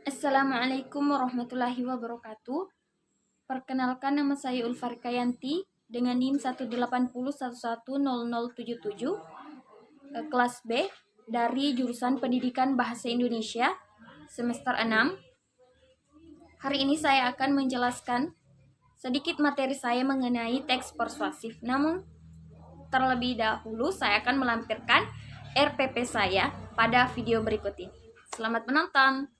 Assalamualaikum warahmatullahi wabarakatuh. Perkenalkan, nama saya Ulfa Rikayanti dengan NIM 180110077, kelas B dari jurusan Pendidikan Bahasa Indonesia semester 6. Hari ini saya akan menjelaskan sedikit materi saya mengenai teks persuasif. Namun terlebih dahulu saya akan melampirkan RPP saya pada video berikut ini. Selamat menonton.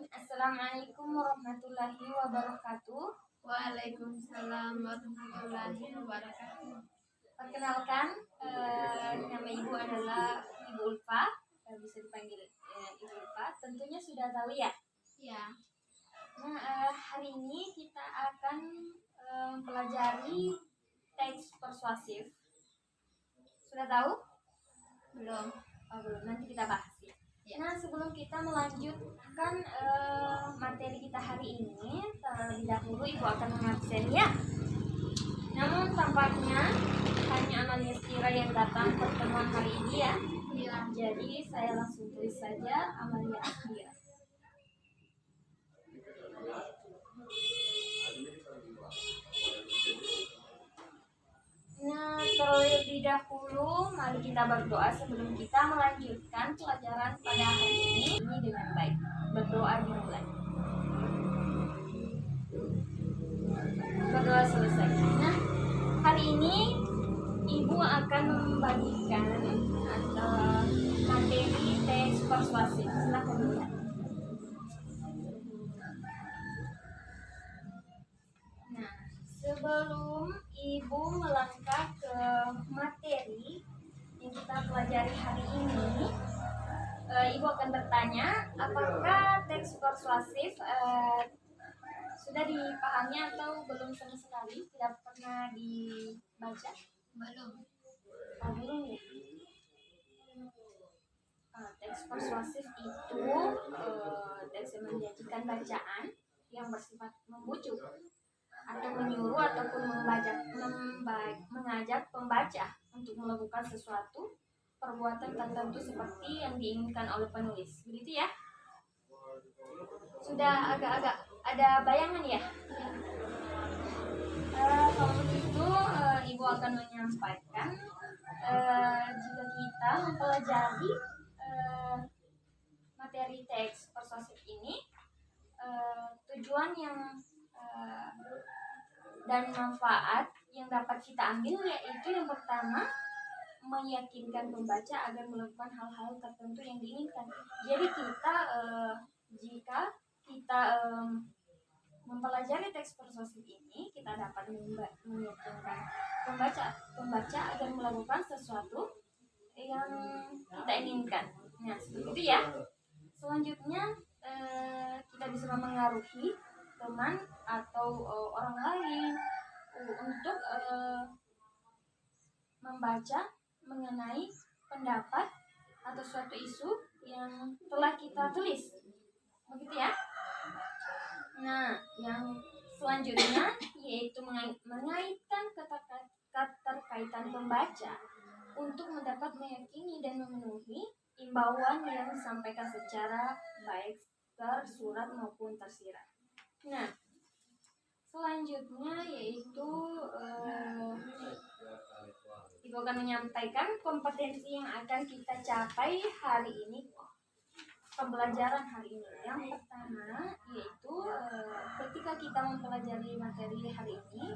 Assalamualaikum warahmatullahi wabarakatuh. Waalaikumsalam warahmatullahi wabarakatuh. Perkenalkan, nama ibu adalah Ibu Ulfa, bisa dipanggil Ibu Ulfa. Tentunya sudah tahu ya. Ya, Nah, hari ini kita akan mempelajari teks persuasif. Sudah tahu? belum. Oh, belum. Nanti kita bahas ya. Ya. Nah, sebelum kita melanjutkan materi kita hari ini, terlebih dahulu Ibu akan mengabsen ya. Namun tampaknya hanya Amalia Stira yang datang pertemuan hari ini ya. Ya, Jadi saya langsung tulis saja Amalia Stira. Nah, terlebih dahulu mari kita berdoa sebelum kita melanjutkan pelajaran pada hari ini dengan baik. Berdoa dimulai. Berdoa selesai. Nah, hari ini Ibu akan membagikan materi teks persuasif. Silakan lihat. Nah, sebelum Ibu melangkah ke materi yang kita pelajari hari ini, Ibu akan bertanya, apakah teks persuasif sudah dipahami atau belum sama sekali? Tidak pernah dibaca? belum. Belum ya? Teks persuasif itu teks yang menjanjikan bacaan yang bersifat membujuk atau menyuruh ataupun mengajak pembaca untuk melakukan sesuatu perbuatan tertentu seperti yang diinginkan oleh penulis. Begitu ya? Sudah agak-agak ada bayangan ya? Kalau begitu Ibu akan menyampaikan jika kita mempelajari materi teks persuasif ini, tujuan yang dan manfaat yang dapat kita ambil yaitu yang pertama, meyakinkan pembaca agar melakukan hal-hal tertentu yang diinginkan. Jadi kita jika kita mempelajari teks persuasif ini, kita dapat meyakinkan pembaca agar melakukan sesuatu yang kita inginkan. Nah, seperti itu ya. Selanjutnya kita bisa mempengaruhi teman atau orang lain untuk membaca mengenai pendapat atau suatu isu yang telah kita tulis. Begitu ya. Nah, yang selanjutnya yaitu mengaitkan keterkaitan pembaca untuk mendapat meyakini dan memenuhi imbauan yang disampaikan secara baik tersurat maupun tersirat. Nah, selanjutnya yaitu Ibu akan menyampaikan kompetensi yang akan kita capai hari ini, pembelajaran hari ini. Yang pertama yaitu ketika kita mempelajari materi hari ini,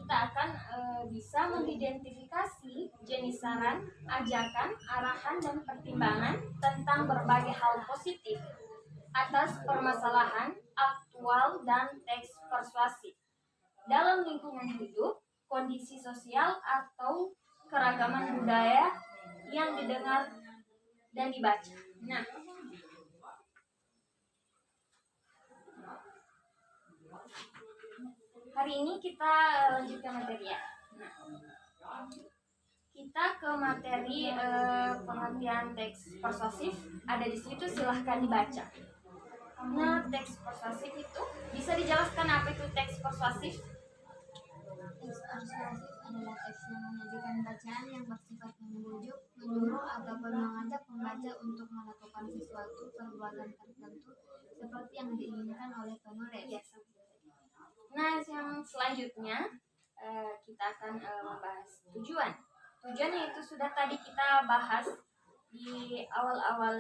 kita akan bisa mengidentifikasi jenis saran, ajakan, arahan, dan pertimbangan tentang berbagai hal positif atas permasalahan aktual dan teks persuasif dalam lingkungan hidup, kondisi sosial, atau keragaman budaya yang didengar dan dibaca. Nah, hari ini kita lanjutkan materi ya. Nah, kita ke materi pengertian teks persuasif. Ada di situ, silahkan dibaca. Nah, teks persuasif itu bisa dijelaskan apa itu teks persuasif? Teks persuasif adalah teks yang menyajikan bacaan yang bersifat membujuk, menyuruh, ataupun mengajak pembaca untuk melakukan sesuatu perbuatan tertentu seperti yang diinginkan oleh penulis. Yes. Nah, yang selanjutnya kita akan membahas tujuan. Tujuannya itu sudah tadi kita bahas di awal-awal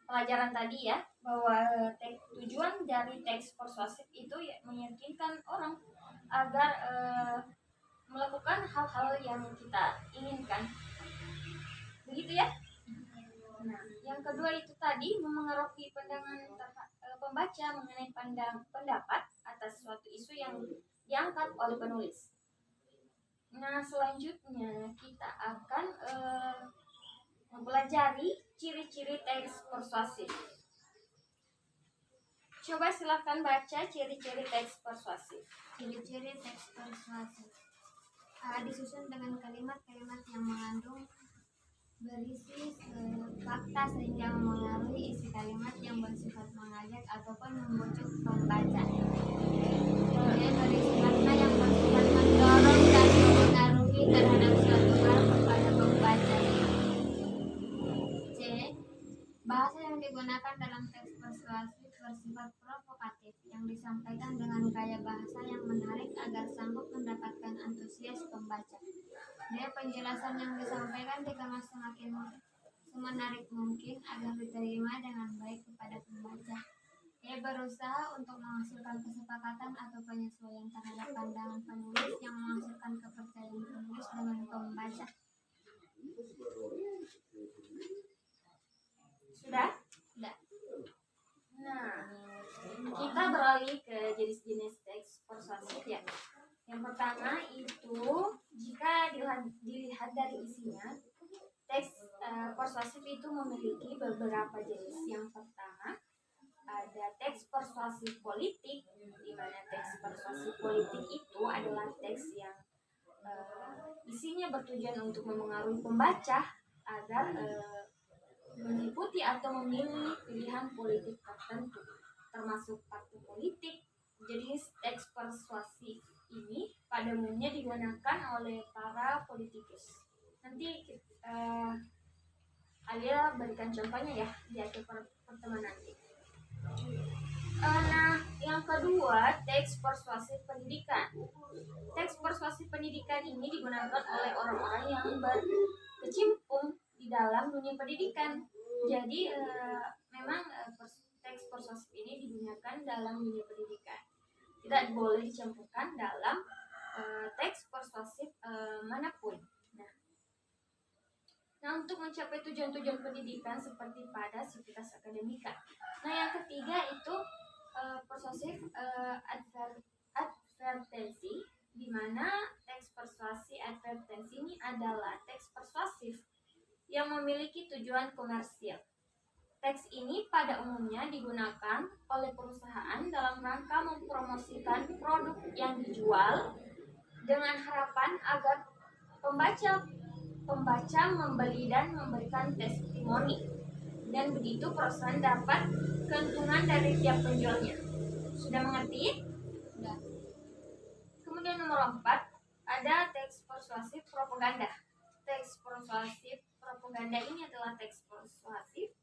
pelajaran tadi ya, bahwa tujuan dari teks persuasif itu ya, meyakinkan orang agar melakukan hal-hal yang kita inginkan. Begitu ya? Nah, yang kedua itu tadi memengaruhi pandangan pembaca mengenai pendapat atas suatu isu yang diangkat oleh penulis. Nah, selanjutnya kita akan mempelajari ciri-ciri teks persuasif. Coba silahkan baca ciri-ciri teks persuasif. Ciri-ciri teks persuasif disusun dengan kalimat-kalimat yang mengandung berisi fakta sehingga memengaruhi isi kalimat yang bersifat mengajak ataupun membujuk pembaca. Kemudian berisi makna yang bersifat mendorong dan memengaruhi terhadap suatu hal kepada pembaca. C. Bahasa yang digunakan dalam teks persuasif bersifat provokatif yang disampaikan dengan gaya bahasa yang menarik agar sanggup mendapatkan antusias pembaca. Dia penjelasan yang disampaikan dikemas semakin semenarik mungkin agar diterima dengan baik kepada pembaca. Ia berusaha untuk menghasilkan kesepakatan atau penyesuaian terhadap pandangan penulis yang menghasilkan kepercayaan penulis dengan pembaca. Sudah? Sudah. Nah, kita beralih ke jenis-jenis teks persuasif ya. Yang pertama itu, jika dilihat dari isinya, teks persuasif itu memiliki beberapa jenis. Yang pertama ada teks persuasif politik, di mana teks persuasif politik itu adalah teks yang isinya bertujuan untuk memengaruhi pembaca agar mengikuti atau memilih pilihan politik tertentu, termasuk partai politik. Jadi teks persuasif ini pada umumnya digunakan oleh para politikus. Nanti Alia berikan contohnya ya di akhir pertemuan nanti. Nah, yang kedua, teks persuasif pendidikan. Teks persuasif pendidikan ini digunakan oleh orang-orang yang berkecimpung di dalam dunia pendidikan. Jadi memang teks persuasif ini digunakan dalam dunia pendidikan. Tidak boleh dicampurkan dalam teks persuasif manapun. Nah, untuk mencapai tujuan-tujuan pendidikan seperti pada sivitas akademika. Nah, yang ketiga itu persuasif advertensi, di mana teks persuasi advertensi ini adalah teks persuasif yang memiliki tujuan komersil. Teks ini pada umumnya digunakan oleh perusahaan dalam rangka mempromosikan produk yang dijual dengan harapan agar pembaca membeli dan memberikan testimoni, dan begitu perusahaan dapat keuntungan dari tiap penjualnya. Sudah mengerti? Sudah. Kemudian nomor 4 ada teks persuasif propaganda. Teks persuasif propaganda ini adalah teks persuasif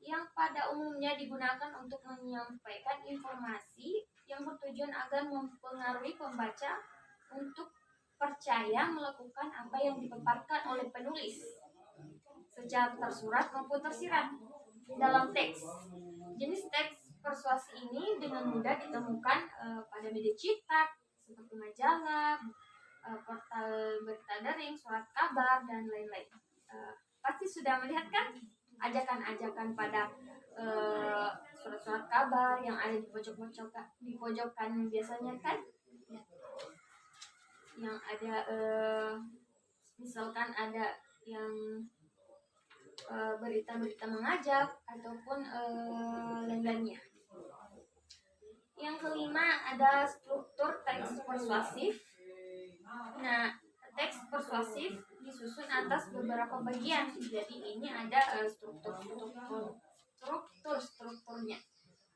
yang pada umumnya digunakan untuk menyampaikan informasi yang bertujuan agar mempengaruhi pembaca untuk percaya melakukan apa yang dipaparkan oleh penulis secara tersurat maupun tersirat dalam teks. Jenis teks persuasi ini dengan mudah ditemukan pada media cetak seperti majalah, portal berita daring, surat kabar, dan lain-lain. Pasti sudah melihat kan ajakan-ajakan pada surat-surat kabar yang ada di pojokan biasanya kan, yang ada misalkan ada yang berita-berita mengajak ataupun lain-lainnya. Yang kelima ada struktur teks persuasif. Nah, teks persuasif disusun atas beberapa bagian. Jadi ini ada strukturnya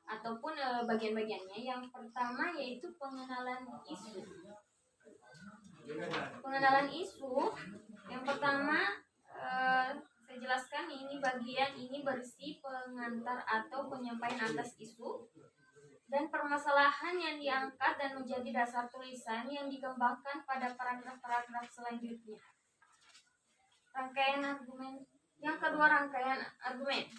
ataupun bagian-bagiannya. Yang pertama yaitu pengenalan isu. Pengenalan isu yang pertama, saya jelaskan, ini bagian ini berisi pengantar atau penyampaian atas isu dan permasalahan yang diangkat dan menjadi dasar tulisan yang dikembangkan pada paragraf-paragraf selanjutnya. Rangkaian argumen. Yang kedua, rangkaian argumen.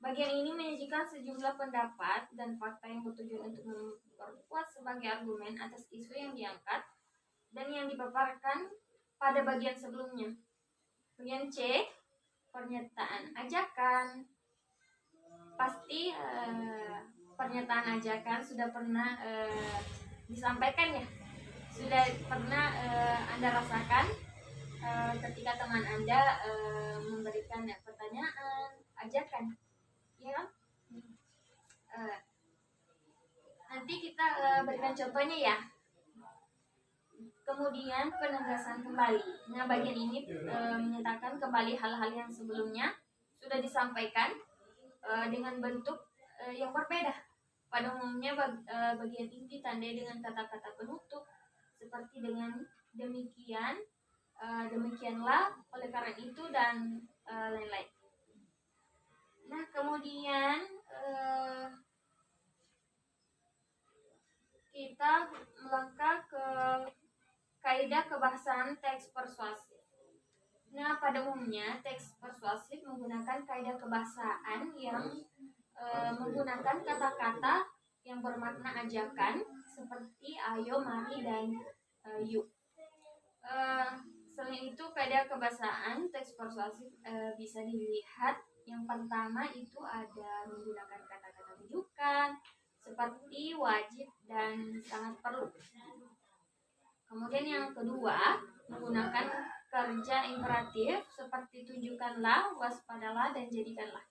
Bagian ini menyajikan sejumlah pendapat dan fakta yang bertujuan untuk memperkuat sebagai argumen atas isu yang diangkat dan yang dipaparkan pada bagian sebelumnya. Bagian C, pernyataan ajakan. Pasti pernyataan ajakan sudah pernah disampaikan ya, sudah pernah Anda rasakan ketika teman Anda memberikan pertanyaan ajakan, ya kan? Nanti kita berikan contohnya ya. Kemudian penegasan kembali. Nah, bagian ini menyatakan kembali hal-hal yang sebelumnya sudah disampaikan dengan bentuk yang berbeda. Pada umumnya bagian ini ditandai dengan kata-kata penutup seperti dengan demikian, demikianlah, oleh karena itu, dan lain-lain. Nah, kemudian kita melangkah ke kaidah kebahasaan teks persuasif. Nah, pada umumnya teks persuasif menggunakan kaidah kebahasaan yang menggunakan kata-kata yang bermakna ajakan seperti ayo, mari, dan yuk. Selain itu, kaidah kebahasaan teks persuasif bisa dilihat. Yang pertama itu ada menggunakan kata-kata rujukan seperti wajib dan sangat perlu. Kemudian yang kedua, menggunakan kerja imperatif seperti tunjukkanlah, waspadalah, dan jadikanlah.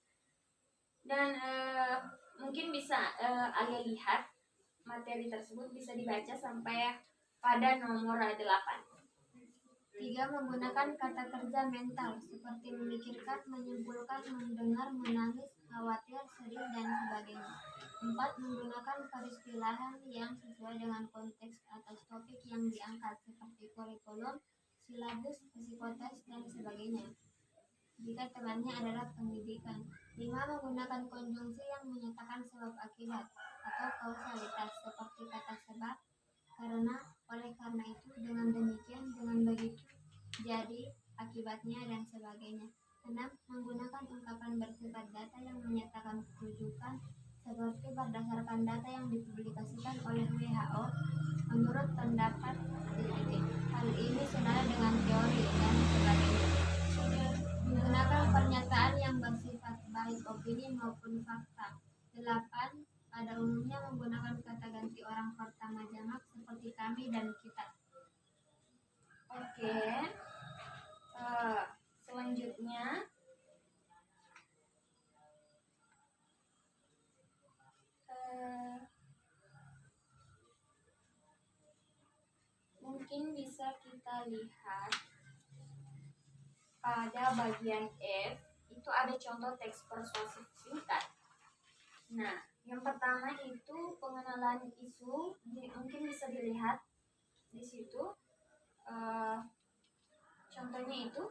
Dan mungkin bisa Alia lihat materi tersebut bisa dibaca sampai pada nomor 8. 3. Menggunakan kata kerja mental seperti memikirkan, menyimpulkan, mendengar, menangis, khawatir, sedih, dan sebagainya. 4. Menggunakan peristilahan yang sesuai dengan konteks atau topik yang diangkat seperti kurikulum, silabus, psikotes, dan sebagainya jika temannya adalah pendidikan. 5. Menggunakan konjungsi yang menyatakan sebab akibat atau kausalitas seperti kata sebab, karena, oleh karena itu, dengan demikian, dengan begitu, jadi, akibatnya, dan sebagainya. 6. Menggunakan ungkapan bersifat data yang menyatakan rujukan seperti berdasarkan data yang dipublikasikan oleh WHO menurut pendapat hal ini senada dengan teori, dan sebagainya. Menggunakan pernyataan yang bersifat baik opini maupun fakta. 8. Pada umumnya menggunakan kata ganti orang pertama jamak seperti kami dan kita. Oke. Selanjutnya mungkin bisa kita lihat pada bagian F, itu ada contoh teks persuasif singkat. Nah, yang pertama itu pengenalan isu, mungkin bisa dilihat di situ. Contohnya itu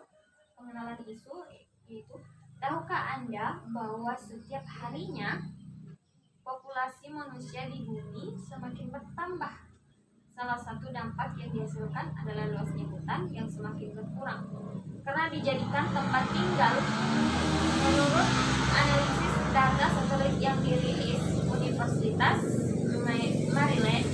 pengenalan isu itu, tahukah Anda bahwa setiap harinya populasi manusia di bumi semakin bertambah? Salah satu dampak yang dihasilkan adalah luasnya hutan yang semakin berkurang karena dijadikan tempat tinggal. Menurut analisis data satelit yang dirilis Universitas Maryland,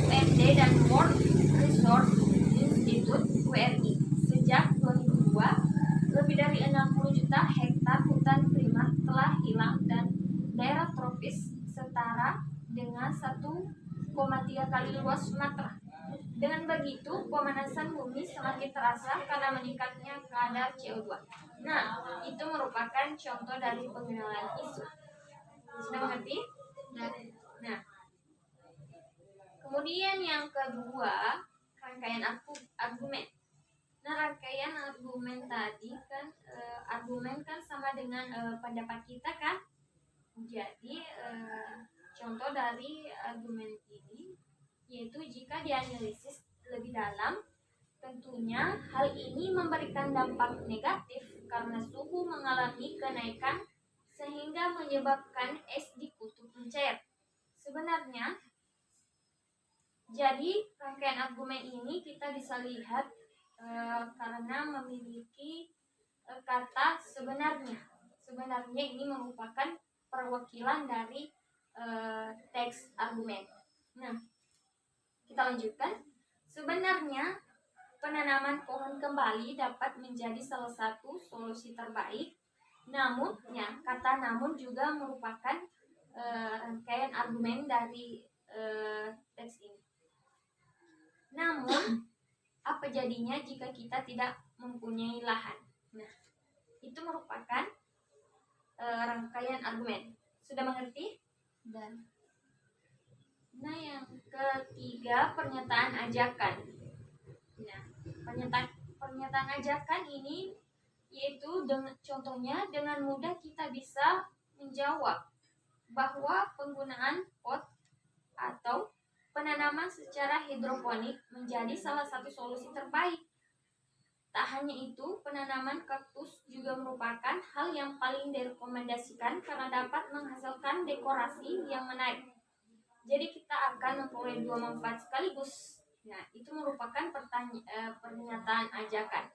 UMD, dan World Resource Institute (WRI), sejak 2002, lebih dari 60 juta hektar hutan primat telah hilang dan daerah tropis setara dengan 1,3 kali luas Sumatera. Dengan begitu, pemanasan bumi semakin terasa karena meningkatnya kadar CO2. Nah, itu merupakan contoh dari pengenalan isu. Sudah mengerti? Nah, kemudian yang kedua, rangkaian argumen. Nah, rangkaian argumen tadi kan argumen kan sama dengan pendapat kita kan. Jadi contoh dari argumen ini yaitu jika dianalisis lebih dalam, tentunya hal ini memberikan dampak negatif karena suhu mengalami kenaikan sehingga menyebabkan es di kutub mencair. Sebenarnya, jadi rangkaian argumen ini kita bisa lihat karena memiliki kata sebenarnya. Sebenarnya ini merupakan perwakilan dari teks argumen. Nah, kita lanjutkan. Sebenarnya penanaman pohon kembali dapat menjadi salah satu solusi terbaik. Namun, ya, kata namun juga merupakan rangkaian argumen dari teks ini. Namun, apa jadinya jika kita tidak mempunyai lahan? Nah, itu merupakan rangkaian argumen. Sudah mengerti? Dan Nah, yang ketiga, pernyataan ajakan. Nah, pernyataan ajakan ini yaitu contohnya dengan mudah kita bisa menjawab bahwa penggunaan pot atau penanaman secara hidroponik menjadi salah satu solusi terbaik. Tak hanya itu, penanaman kaktus juga merupakan hal yang paling direkomendasikan karena dapat menghasilkan dekorasi yang menarik. Jadi kita akan memperoleh dua manfaat sekaligus. Nah, itu merupakan pernyataan ajakan.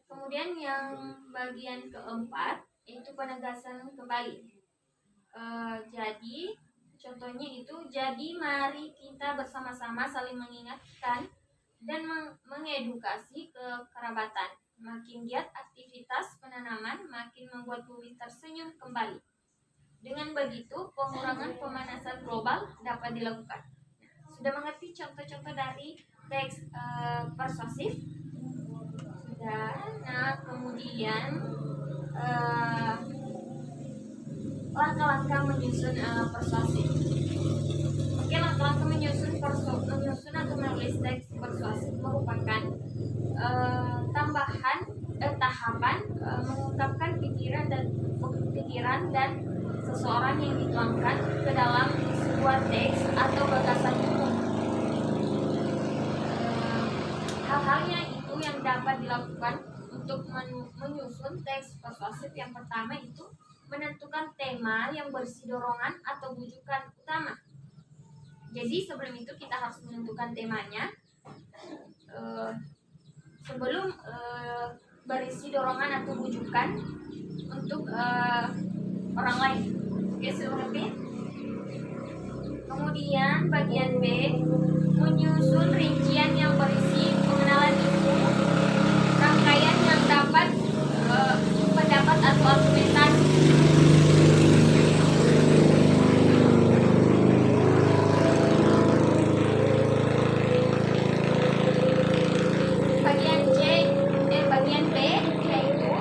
Kemudian yang bagian keempat itu penegasan kembali. Jadi contohnya itu, jadi mari kita bersama-sama saling mengingatkan dan mengedukasi kekerabatan. Makin giat aktivitas penanaman, makin membuat bumi tersenyum kembali. Dengan begitu, pengurangan pemanasan global dapat dilakukan. Sudah mengerti contoh-contoh dari teks persuasif? Sudah. Nah, kemudian langkah-langkah menyusun persuasif. Oke, langkah-langkah menyusun atau menulis teks persuasif merupakan tahapan mengungkapkan pikiran dan seseorang yang dituangkan ke dalam sebuah teks atau gagasan umum. Hal-halnya itu yang dapat dilakukan untuk menyusun teks persuasif. Yang pertama itu menentukan tema yang berisi dorongan atau bujukan utama. Jadi sebelum itu kita harus menentukan temanya sebelum berisi dorongan atau bujukan untuk orang lain. Oke, selanjutnya. Kemudian bagian B, menyusun rincian yang berisi pengenalan isu, rangkaian yang dapat pendapat atau argumentasi. Bagian B yaitu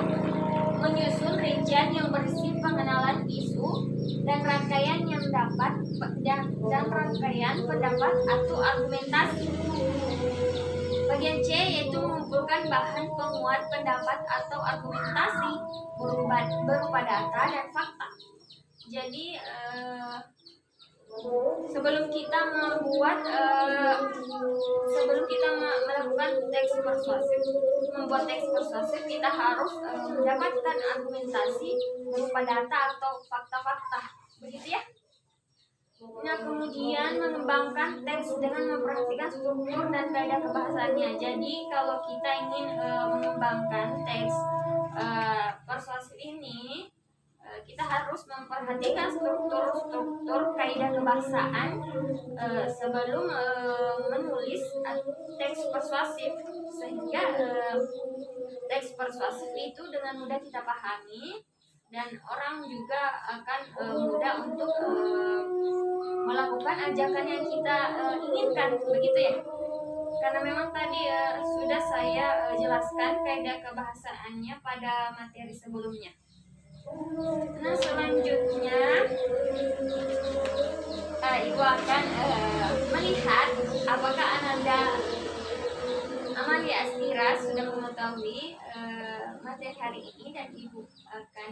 menyusun rincian yang berisi pengenalan isu dan rangkaian yang dapat dan rangkaian pendapat atau argumentasi. Bagian C yaitu mengumpulkan bahan penguat pendapat atau argumentasi berupa data dan fakta. Jadi sebelum kita melakukan teks persuasif, membuat teks persuasif, kita harus mendapatkan argumentasi berupa data atau fakta-fakta, begitu ya. Nah, kemudian mengembangkan teks dengan memperhatikan struktur dan kaidah kebahasaannya. Jadi kalau kita ingin mengembangkan teks persuasif ini, kita harus memperhatikan struktur kaidah kebahasaan sebelum menulis teks persuasif, sehingga teks persuasif itu dengan mudah kita pahami dan orang juga akan mudah untuk melakukan ajakan yang kita inginkan, begitu ya. Karena memang tadi sudah saya jelaskan kaidah kebahasaannya pada materi sebelumnya. Nah, selanjutnya Ibu akan melihat apakah Ananda Amalia Astira sudah mengetahui materi hari ini, dan Ibu akan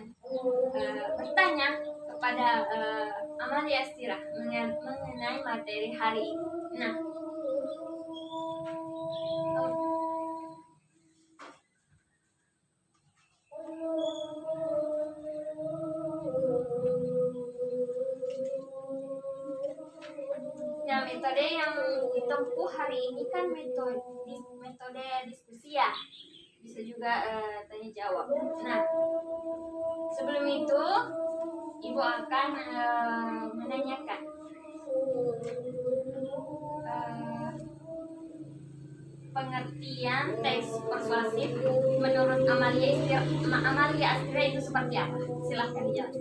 bertanya kepada Amalia Astira mengenai materi hari ini. Nah, nah, metode yang ditempuh hari ini kan metode diskusi ya, bisa juga tanya jawab. Nah, sebelum itu Ibu akan menanyakan pengertian teks persuasif menurut Amalia Astira itu seperti apa? Silahkan dijawab.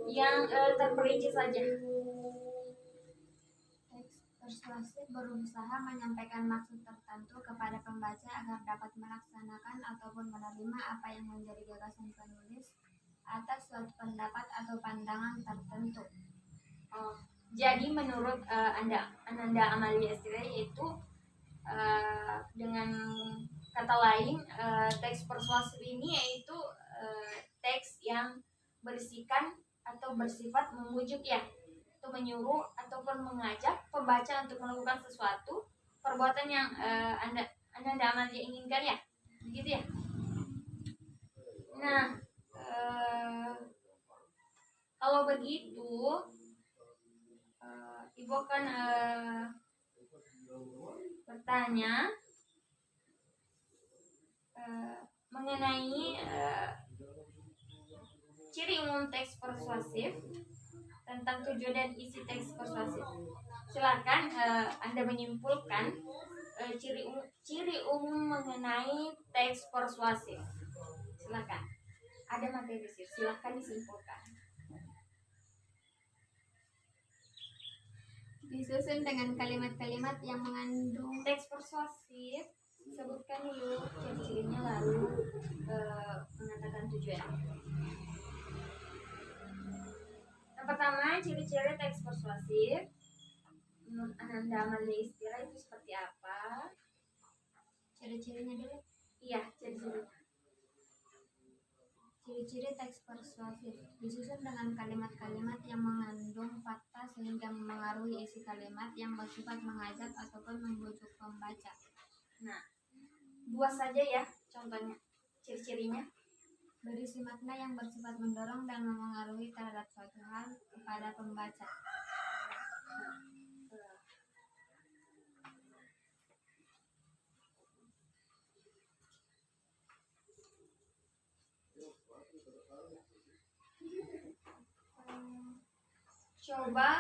Yang terperinci saja. Teks persuasif berusaha menyampaikan maksud tertentu kepada pembaca agar dapat melaksanakan ataupun menerima apa yang menjadi gagasan penulis atas suatu pendapat atau pandangan tertentu. Oh, jadi menurut Ananda Amalia Astira itu dengan kata lain teks persuasif ini yaitu teks yang berisikan atau bersifat memujuk ya, atau menyuruh ataupun mengajak pembaca untuk melakukan sesuatu perbuatan yang Ananda Amalia inginkan ya, begitu ya. Nah, kalau begitu Ibu akan bertanya mengenai ciri umum teks persuasif, tentang tujuan dan isi teks persuasif. Silakan Anda menyimpulkan ciri umum mengenai teks persuasif. Silakan. Ada materi sih, silakan disimpulkan. Disusun dengan kalimat-kalimat yang mengandung Teks persuasif, sebutkan dulu ciri-cirinya lalu mengatakan tujuan. Yang pertama, ciri-ciri teks persuasif menurut Ananda Amalia Astira itu seperti apa? ciri-cirinya dulu. Iya, ciri-cirinya. Ciri-ciri teks persuasif disusun dengan kalimat-kalimat yang mengandung fakta sehingga memengaruhi isi kalimat yang bersifat mengajak ataupun membujuk pembaca. Nah, dua saja ya contohnya, ciri-cirinya. Berisi makna yang bersifat mendorong dan memengaruhi terhadap suatu hal kepada pembaca. Coba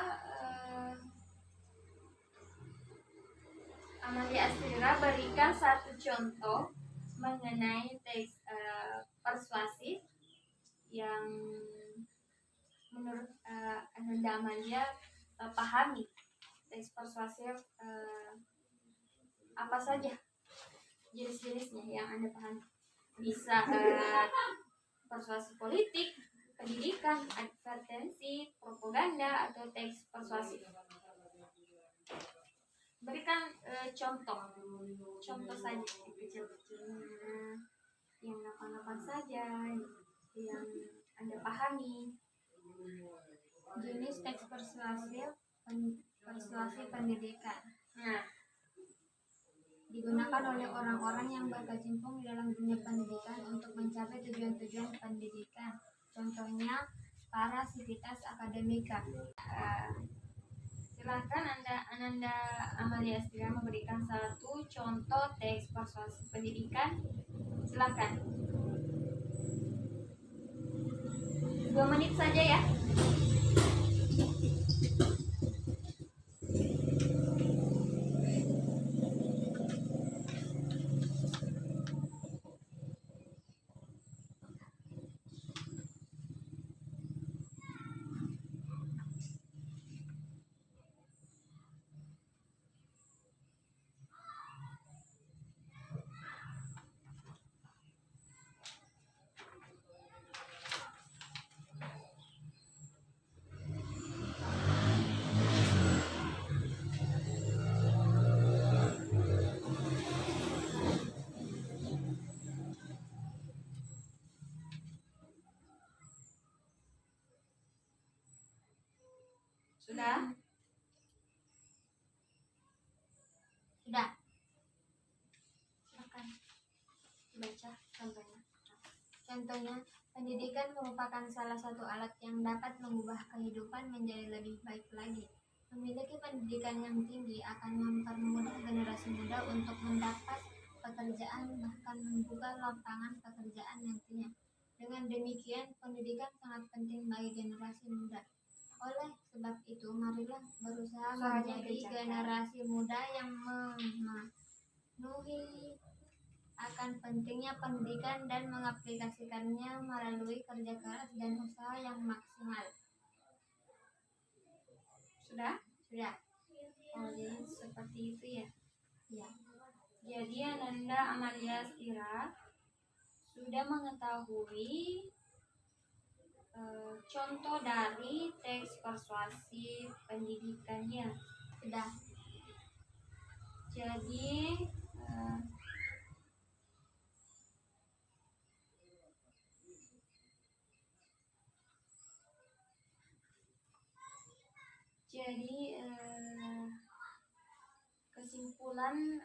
Amalia Astira berikan satu contoh mengenai teks persuasif yang menurut Ananda Amalia pahami. Teks persuasif apa saja jenis-jenisnya yang Anda pahami? Bisa persuasi politik, pendidikan, advertensi, propaganda, atau teks persuasif. Berikan contoh saja kecil-kecilnya, yang apa-apa saja yang Anda pahami. Jenis teks persuasif persuasi pendidikan. Nah, digunakan oleh orang-orang yang berkecimpung di dalam dunia pendidikan untuk mencapai tujuan-tujuan pendidikan. Contohnya para sivitas akademika. Silakan Ananda Amalia Astira memberikan satu contoh teks persuasi pendidikan. Silakan. 2 menit saja ya. baca contohnya. Contohnya, pendidikan merupakan salah satu alat yang dapat mengubah kehidupan menjadi lebih baik lagi. Memiliki pendidikan yang tinggi akan mempermudah generasi muda untuk mendapat pekerjaan, bahkan membuka lapangan pekerjaan nantinya. Dengan demikian, pendidikan sangat penting bagi generasi muda. Oleh sebab itu, marilah berusaha Suaranya menjadi kencang, generasi muda yang memenuhi akan pentingnya pendidikan dan mengaplikasikannya melalui kerja keras dan usaha yang maksimal. Sudah? Sudah? Oh, jadi seperti itu ya. Ya. Jadi Ananda Amalia Stira sudah mengetahui contoh dari teks persuasif pendidikannya. Sudah. Jadi kesimpulan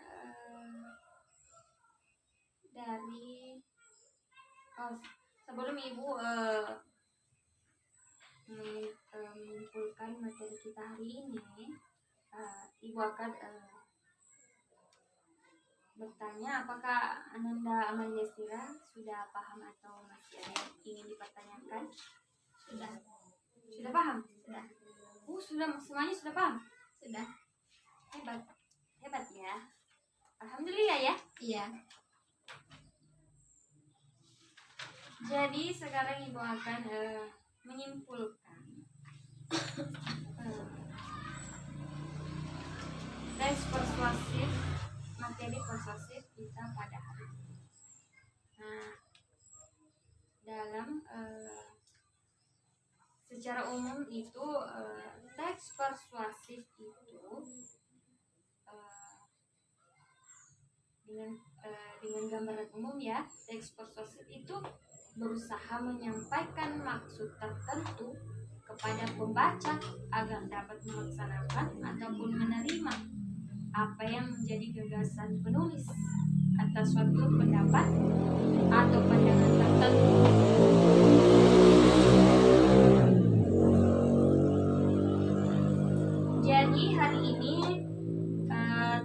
dari sebelum Ibu menyimpulkan materi kita hari ini, Ibu akan bertanya apakah Ananda Amalia Stira sudah paham atau masih ada yang ingin dipertanyakan? Sudah. Sudah paham? Sudah. Sudah, semuanya sudah paham? Sudah. Hebat. Hebat ya. Alhamdulillah ya. Iya. Jadi sekarang Ibu akan menyimpulkan teks persuasif, materi persuasif kita pada hari ini. Nah, dalam secara umum itu teks persuasif itu dengan gambaran umum ya, teks persuasif itu berusaha menyampaikan maksud tertentu kepada pembaca agar dapat melaksanakan ataupun menerima apa yang menjadi gagasan penulis atas suatu pendapat atau pandangan tertentu. Jadi hari ini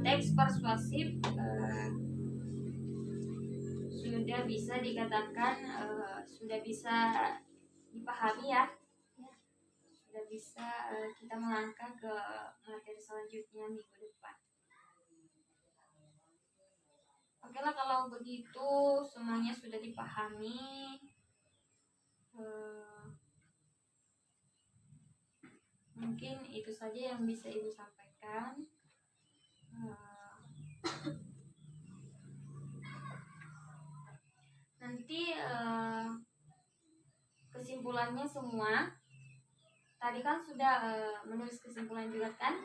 teks persuasif sudah bisa dikatakan sudah bisa dipahami ya. Sudah bisa kita melangkah ke materi selanjutnya minggu depan. Oke lah, kalau begitu semuanya sudah dipahami. Mungkin itu saja yang bisa Ibu sampaikan. Nanti kesimpulannya semua tadi kan sudah menulis kesimpulan juga kan,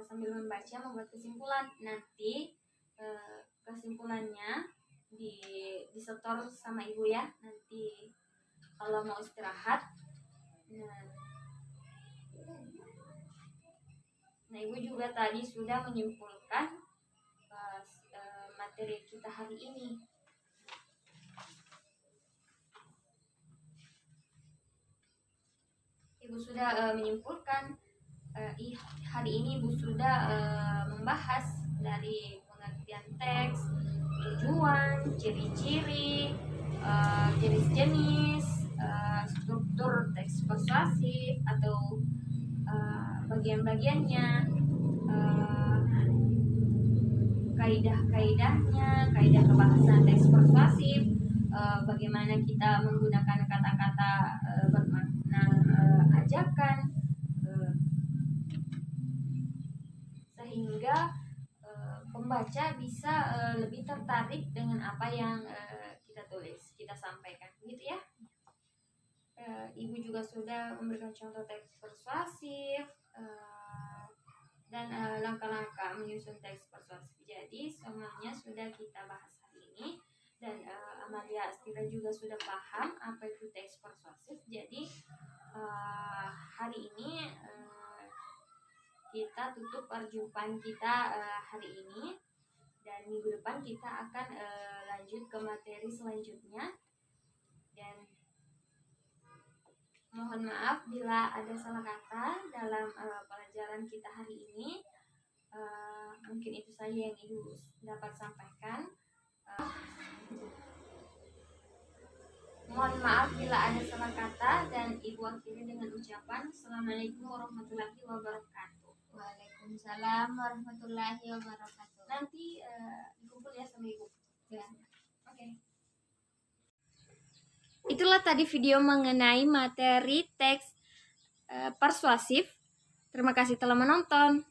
sambil membaca membuat kesimpulan. Nanti kesimpulannya disetor sama Ibu ya. Nanti kalau mau istirahat, nah Ibu juga tadi sudah menyimpulkan materi kita hari ini. Ibu sudah menyimpulkan hari ini Ibu sudah membahas dari pengertian teks, tujuan, ciri-ciri, jenis-jenis, struktur teks persuasif atau bagian-bagiannya, kaidah-kaidahnya, kaidah kebahasan teks persuasif, bagaimana kita menggunakan kata-kata bermakna ajakan, sehingga pembaca bisa lebih tertarik dengan apa yang kita tulis, kita sampaikan, gitu ya. Ibu juga sudah memberikan contoh teks persuasif dan langkah-langkah menyusun teks persuasif. Jadi semuanya sudah kita bahas hari ini, dan Amalia Stira juga sudah paham apa itu teks persuasif. Jadi hari ini kita tutup perjumpaan kita hari ini, dan minggu depan kita akan lanjut lanjut ke materi selanjutnya. Dan mohon maaf bila ada salah kata dalam pelajaran kita hari ini. Mungkin itu saja yang Ibu dapat sampaikan. Mohon maaf bila ada salah kata, dan Ibu akhiri dengan ucapan Assalamualaikum warahmatullahi wabarakatuh. Waalaikumsalam warahmatullahi wabarakatuh. Nanti dikumpul ya sama Ibu. Ya. Oke. Itulah tadi video mengenai materi teks persuasif. Terima kasih telah menonton.